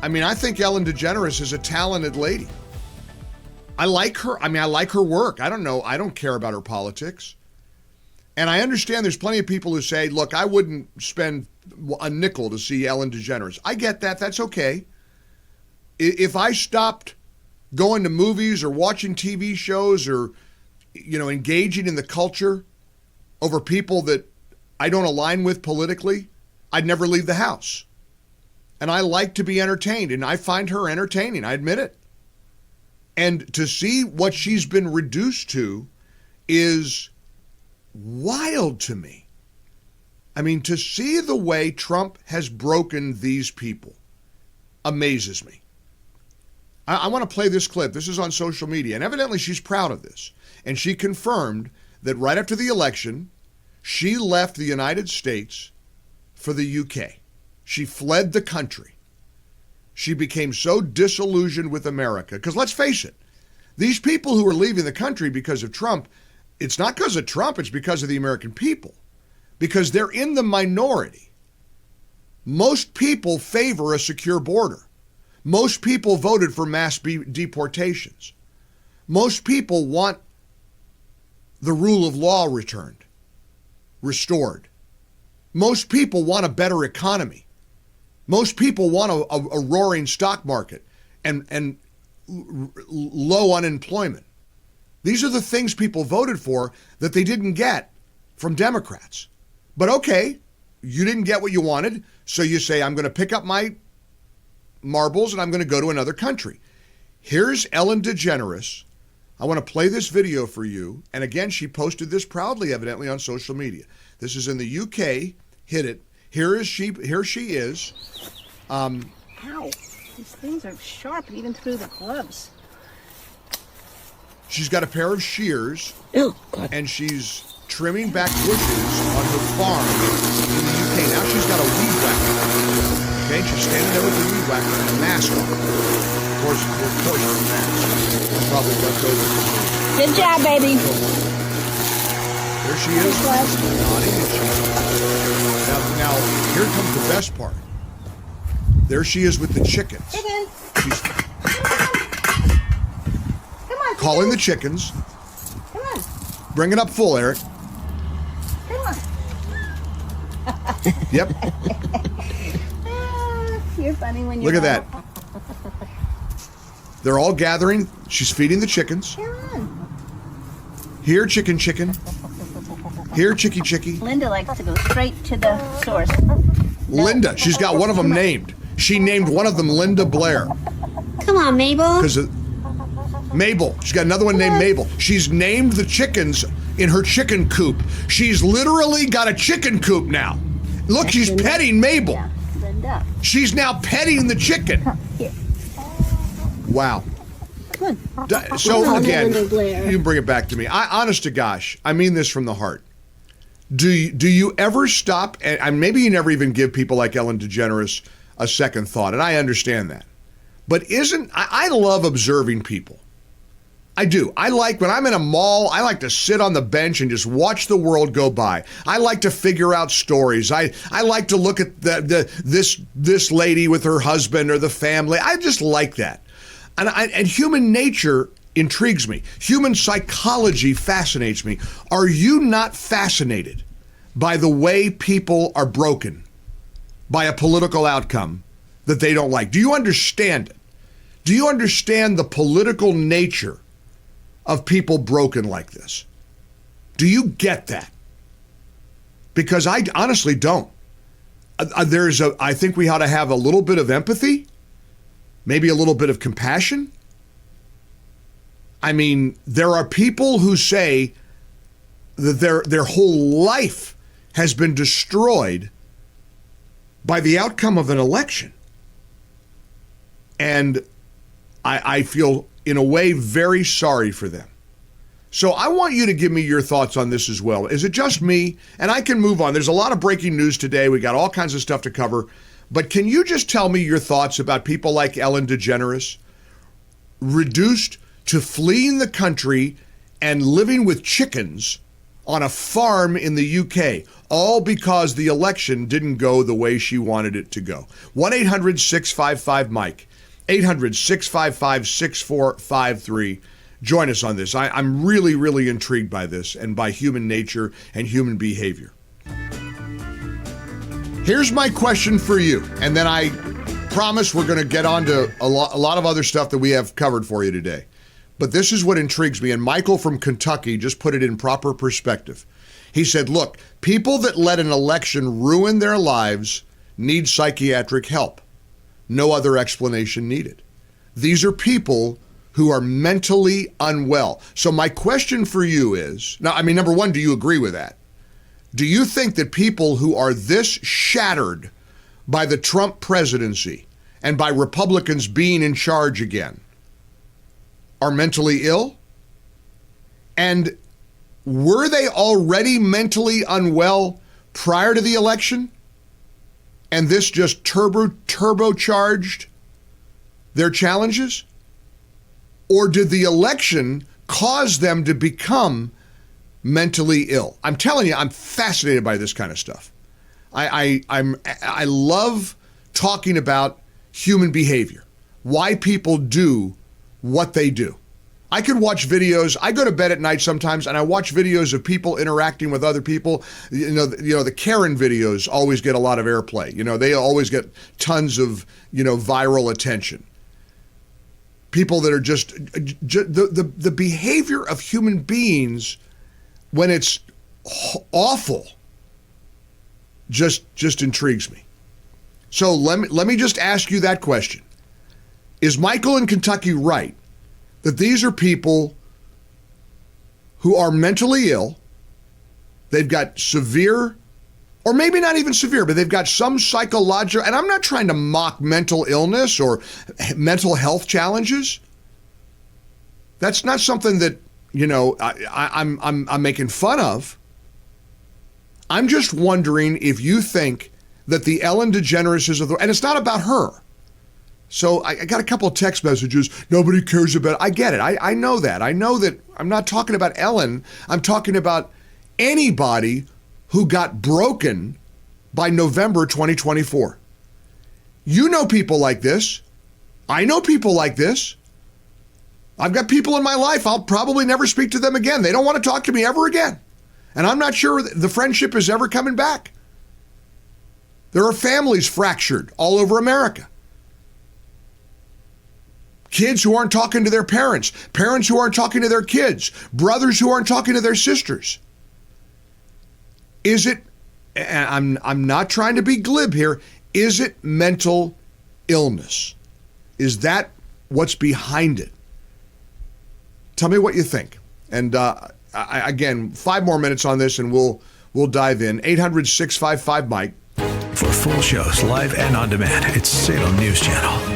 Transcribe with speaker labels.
Speaker 1: I mean, I think Ellen DeGeneres is a talented lady. I like her. I mean, I like her work. I don't know. I don't care about her politics. And I understand there's plenty of people who say, look, I wouldn't spend a nickel to see Ellen DeGeneres. I get that. That's okay. If I stopped going to movies or watching TV shows or, engaging in the culture over people that I don't align with politically, I'd never leave the house. And I like to be entertained, and I find her entertaining. I admit it. And to see what she's been reduced to is wild to me. I mean, to see the way Trump has broken these people amazes me. I want to play this clip. This is on social media, and evidently she's proud of this. And she confirmed that right after the election, she left the United States for the UK. She fled the country. She became so disillusioned with America. Because let's face it, these people who are leaving the country because of Trump, it's not because of Trump, it's because of the American people. Because they're in the minority. Most people favor a secure border. Most people voted for mass deportations. Most people want the rule of law restored. Most people want a better economy. Most people want a roaring stock market and low unemployment. These are the things people voted for that they didn't get from Democrats. But okay, you didn't get what you wanted, so you say, I'm going to pick up my marbles and I'm going to go to another country. Here's Ellen DeGeneres. I want to play this video for you. And again, she posted this proudly, evidently, on social media. This is in the UK. Hit it. Here she is.
Speaker 2: Ow. These things are sharp even through the gloves.
Speaker 1: She's got a pair of shears.
Speaker 2: Oh, God.
Speaker 1: And she's trimming back bushes on her farm in the UK. Now she's got a weed whacker. Okay, she's standing there with a weed whacker and a mask on. Of course, the mask. Probably left over.
Speaker 2: Good job, baby.
Speaker 1: There she is. Nodding, and she's now here comes the best part. There she is with the chickens. She's
Speaker 2: Come on,
Speaker 1: calling the chickens.
Speaker 2: Come on.
Speaker 1: Bring it up full, Eric.
Speaker 2: Come on.
Speaker 1: Yep.
Speaker 2: You're funny when you're
Speaker 1: Look at that. They're all gathering. She's feeding the chickens.
Speaker 2: Come on.
Speaker 1: Here, chicken. Here, chicky.
Speaker 2: Linda likes to go straight to the source.
Speaker 1: Linda. She's got one of them named. She named one of them Linda Blair.
Speaker 3: Come on, Mabel.
Speaker 1: Because Mabel. She's got another one named Mabel. She's named the chickens in her chicken coop. She's literally got a chicken coop now. Look, she's petting Mabel.
Speaker 2: Yeah, Linda.
Speaker 1: She's now petting the chicken.
Speaker 2: Here.
Speaker 1: Wow.
Speaker 2: Come on.
Speaker 1: So again,
Speaker 3: Linda Blair.
Speaker 1: you can bring it back to me. Honest to gosh, I mean this from the heart. Do you ever stop, and maybe you never even give people like Ellen DeGeneres a second thought, and I understand that. But I love observing people. I do. I like, when I'm in a mall, I like to sit on the bench and just watch the world go by. I like to figure out stories. I like to look at this lady with her husband or the family. I just like that. And human nature intrigues me. Human psychology fascinates me. Are you not fascinated by the way people are broken by a political outcome that they don't like? Do you understand it? Do you understand the political nature of people broken like this? Do you get that? Because I honestly don't. I think we ought to have a little bit of empathy, maybe a little bit of compassion. I mean, there are people who say that their whole life has been destroyed by the outcome of an election. And I feel, in a way, very sorry for them. So I want you to give me your thoughts on this as well. Is it just me? And I can move on. There's a lot of breaking news today. We got all kinds of stuff to cover. But can you just tell me your thoughts about people like Ellen DeGeneres, reduced to fleeing the country and living with chickens on a farm in the UK, all because the election didn't go the way she wanted it to go. 1-800-655-MIKE, 800-655-6453. Join us on this. I'm really, really intrigued by this and by human nature and human behavior. Here's my question for you, and then I promise we're going to get on to a lot of other stuff that we have covered for you today. But this is what intrigues me, and Michael from Kentucky just put it in proper perspective. He said, look, people that let an election ruin their lives need psychiatric help. No other explanation needed. These are people who are mentally unwell. So my question for you is, now, I mean, number one, do you agree with that? Do you think that people who are this shattered by the Trump presidency and by Republicans being in charge again are mentally ill? And were they already mentally unwell prior to the election? And this just turbocharged their challenges? Or did the election cause them to become mentally ill? I'm telling you, I'm fascinated by this kind of stuff. I love talking about human behavior, why people do what they do. I could watch videos. I go to bed at night sometimes, and I watch videos of people interacting with other people. You know, the Karen videos always get a lot of airplay. You know, they always get tons of, viral attention. People that are just the behavior of human beings when it's awful just intrigues me. So let me just ask you that question. Is Michael in Kentucky right that these are people who are mentally ill? They've got severe, or maybe not even severe, but they've got some psychological, and I'm not trying to mock mental illness or mental health challenges. That's not something that, I'm making fun of. I'm just wondering if you think that the Ellen DeGeneres of the, and it's not about her. So I got a couple of text messages. Nobody cares about it. I get it. I know that. I know that I'm not talking about Ellen. I'm talking about anybody who got broken by November 2024. You know people like this. I know people like this. I've got people in my life, I'll probably never speak to them again. They don't want to talk to me ever again. And I'm not sure the friendship is ever coming back. There are families fractured all over America. Kids who aren't talking to their parents, parents who aren't talking to their kids, brothers who aren't talking to their sisters. Is it, and I'm not trying to be glib here, is it mental illness? Is that what's behind it? Tell me what you think. And again, 5 more minutes on this and we'll dive in. 800-655-MIKE.
Speaker 4: For full shows, live and on demand, it's Salem News Channel.